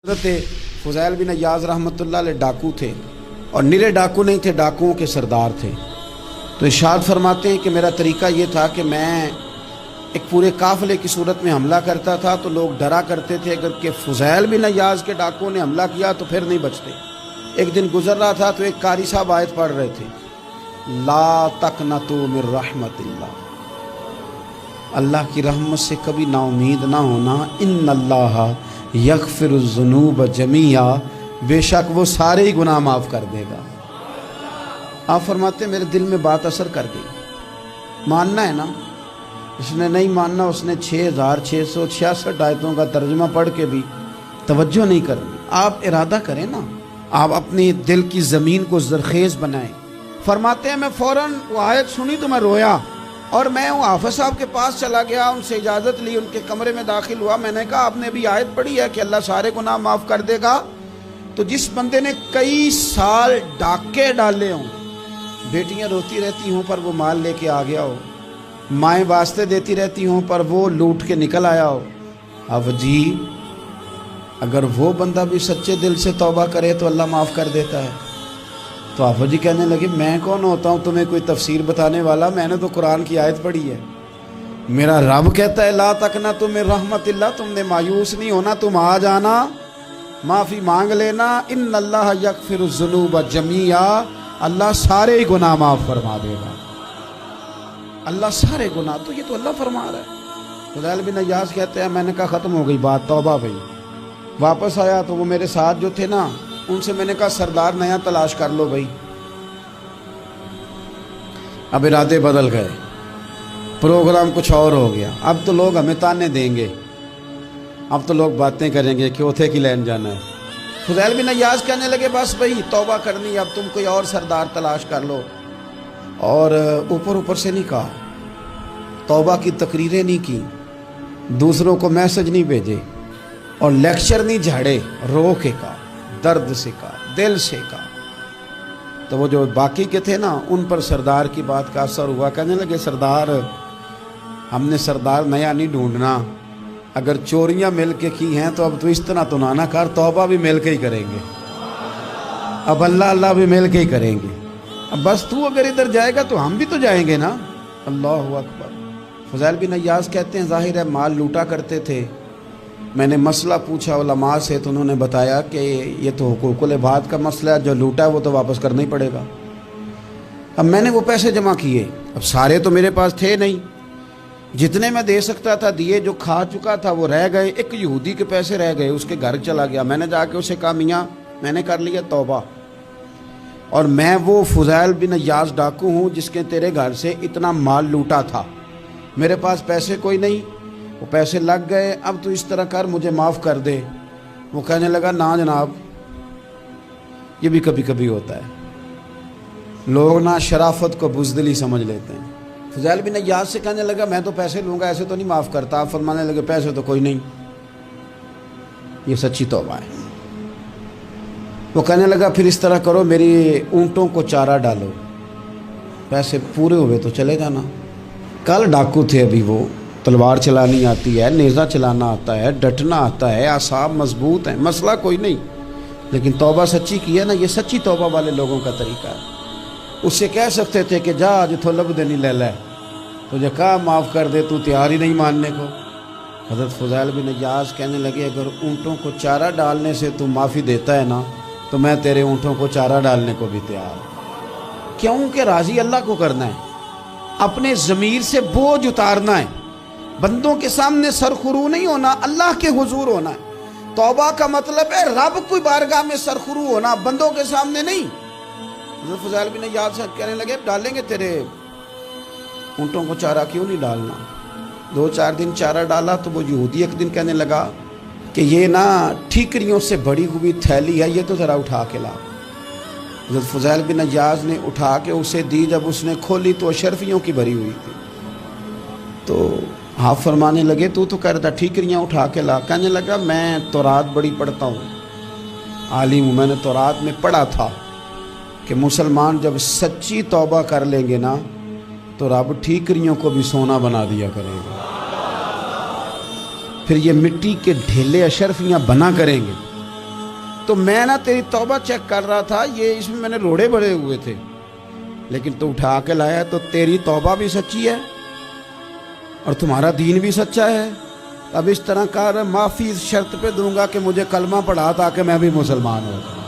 حضرت فضیل بن عیاض رحمۃ اللہ علیہ ڈاکو تھے، اور نرے ڈاکو نہیں تھے، ڈاکوؤں کے سردار تھے۔ تو ارشاد فرماتے ہیں کہ میرا طریقہ یہ تھا کہ میں ایک پورے قافلے کی صورت میں حملہ کرتا تھا تو لوگ ڈرا کرتے تھے اگر کہ فضیل بن عیاض کے ڈاکوؤں نے حملہ کیا تو پھر نہیں بچتے۔ ایک دن گزر رہا تھا تو ایک قاری صاحب آیت پڑھ رہے تھے، لا تقنطوا من رحمت اللہ، اللہ کی رحمت سے کبھی نا امید نہ ہونا، ان اللہ یغفر الذنوب جمیعا، بے شک وہ سارے ہی گناہ معاف کر دے گا۔ آپ فرماتے ہیں میرے دل میں بات اثر کر گئی، ماننا ہے نا۔ اس نے نہیں ماننا، اس نے 6666 آیتوں کا ترجمہ پڑھ کے بھی توجہ نہیں کرنی۔ آپ ارادہ کریں نا، آپ اپنی دل کی زمین کو زرخیز بنائیں۔ فرماتے ہیں میں فوراً وہ آیت سنی تو میں رویا، اور میں وہ حافظ صاحب کے پاس چلا گیا، ان سے اجازت لی، ان کے کمرے میں داخل ہوا۔ میں نے کہا آپ نے بھی آیت پڑھی ہے کہ اللہ سارے گناہ معاف کر دے گا؟ تو جس بندے نے کئی سال ڈاکے ڈالے ہوں، بیٹیاں روتی رہتی ہوں پر وہ مال لے کے آ گیا ہو، مائیں واسطے دیتی رہتی ہوں پر وہ لوٹ کے نکل آیا ہو، اب جی اگر وہ بندہ بھی سچے دل سے توبہ کرے تو اللہ معاف کر دیتا ہے۔ تو آفا جی کہنے لگے میں کون ہوتا ہوں تمہیں کوئی تفسیر بتانے والا، میں نے تو قرآن کی آیت پڑھی ہے، میرا رب کہتا ہے لا تقنطوا من رحمت اللہ، تم نے مایوس نہیں ہونا، تم آ جانا، معافی مانگ لینا، ان اللہ یغفر الذنوب جمیعا، اللہ سارے گناہ معاف فرما دے گا، اللہ سارے گناہ۔ تو یہ تو اللہ فرما رہا ہے۔ فضیل بن عیاض کہتے ہیں میں نے کہا ختم ہو گئی بات، توبہ بھائی۔ واپس آیا تو وہ میرے ساتھ جو تھے نا، ان سے میں نے کہا سردار نیا تلاش کر لو بھائی۔ اب ارادے بدل گئے، پروگرام کچھ اور ہو گیا۔ اب تو لوگ ہمیں تانے دیں گے، اب تو لوگ باتیں کریں گے کہ اوتھے کی لین جانا ہے۔ فضیل بن عیاض کہنے لگے بس بھائی توبہ کرنی، اب تم کوئی اور سردار تلاش کر لو۔ اور اوپر سے نہیں کہا، توبہ کی تقریریں نہیں کی، دوسروں کو میسج نہیں بھیجے، اور لیکچر نہیں جھاڑے، رو کے کہا، درد سے کہا، دل سے کہا۔ تو وہ جو باقی کے تھے نا، ان پر سردار کی بات کا اثر ہوا۔ کہنے لگے سردار ہم نے سردار نیا نہیں ڈھونڈنا، اگر چوریاں مل کے کی ہیں تو اب تو اس طرح تو نہ کر، توبہ بھی مل کے ہی کریں گے، اب اللہ بھی مل کے ہی کریں گے، اب بس تو اگر ادھر جائے گا تو ہم بھی تو جائیں گے نا۔ اللہ اکبر۔ فضیل بن عیاض کہتے ہیں ظاہر ہے مال لوٹا کرتے تھے، میں نے مسئلہ پوچھا علماء سے تو انہوں نے بتایا کہ یہ تو حقوق العباد کا مسئلہ ہے، جو لوٹا ہے وہ تو واپس کرنا ہی پڑے گا۔ اب میں نے وہ پیسے جمع کیے، اب سارے تو میرے پاس تھے نہیں، جتنے میں دے سکتا تھا دیے، جو کھا چکا تھا وہ رہ گئے۔ ایک یہودی کے پیسے رہ گئے، اس کے گھر چلا گیا، میں نے جا کے اسے کہا میاں میں نے کر لیا توبہ، اور میں وہ فضیل بن عیاض ڈاکو ہوں جس کے تیرے گھر سے اتنا مال لوٹا تھا، میرے پاس پیسے کوئی نہیں، وہ پیسے لگ گئے، اب تو اس طرح کر مجھے معاف کر دے۔ وہ کہنے لگا نا جناب، یہ بھی کبھی کبھی ہوتا ہے، لوگ نا شرافت کو بزدلی سمجھ لیتے ہیں۔ فضیل بن عیاض سے کہنے لگا میں تو پیسے لوں گا، ایسے تو نہیں معاف کرتا۔ آپ فرمانے لگے پیسے تو کوئی نہیں، یہ سچی توبہ ہے۔ وہ کہنے لگا پھر اس طرح کرو، میری اونٹوں کو چارہ ڈالو، پیسے پورے ہوئے تو چلے جانا۔ کل ڈاکو تھے، ابھی وہ تلوار چلانی آتی ہے، نیزہ چلانا آتا ہے، ڈٹنا آتا ہے، اعصاب مضبوط ہیں، مسئلہ کوئی نہیں، لیکن توبہ سچی کی ہے نا، یہ سچی توبہ والے لوگوں کا طریقہ ہے۔ اس سے کہہ سکتے تھے کہ جا جتھو لب دینی لے لے، تجھے کہا معاف کر دے، تو تیار ہی نہیں ماننے کو۔ حضرت فضیل بن عیاض کہنے لگے اگر اونٹوں کو چارہ ڈالنے سے تو معافی دیتا ہے نا، تو میں تیرے اونٹوں کو چارہ ڈالنے کو بھی تیار ہوں۔ کیوں کہ راضی اللہ کو کرنا ہے، اپنے ضمیر سے بوجھ اتارنا ہے، بندوں کے سامنے سرخرو نہیں ہونا، اللہ کے حضور ہونا ہے۔ توبہ کا مطلب ہے رب کی بارگاہ میں سرخرو ہونا، بندوں کے سامنے نہیں۔ حضرت فضیل بن عیاض سے کہنے لگے ڈالیں گے تیرے اونٹوں کو چارہ، کیوں نہیں ڈالنا۔ 2-4 دن چارہ ڈالا تو وہ یہودی ایک دن کہنے لگا کہ یہ نا ٹھیکریوں سے بڑی ہوئی تھیلی ہے، یہ تو ذرا اٹھا کے لا۔ حضرت فضیل بن عیاض نے اٹھا کے اسے دی، جب اس نے کھولی تو اشرفیوں کی بھری ہوئی تھی۔ تو آپ فرمانے لگے تو کہتا ٹھیکریاں اٹھا کے لا۔ کہنے لگا میں تورات بڑی پڑھتا ہوں، عالم ہوں، میں نے تورات میں پڑھا تھا کہ مسلمان جب سچی توبہ کر لیں گے نا تو رب ٹھیکریوں کو بھی سونا بنا دیا کرے گا، پھر یہ مٹی کے ڈھیلے اشرفیاں بنا کریں گے، تو میں نا تیری توبہ چیک کر رہا تھا, یہ اس میں میں نے روڑے بڑے ہوئے تھے, لیکن تو اٹھا کے لایا تو تیری توبہ بھی سچی ہے اور تمہارا دین بھی سچا ہے. اب اس طرح کر, معافی اس شرط پہ دوں گا کہ مجھے کلمہ پڑھا تاکہ میں بھی مسلمان ہو جاؤں.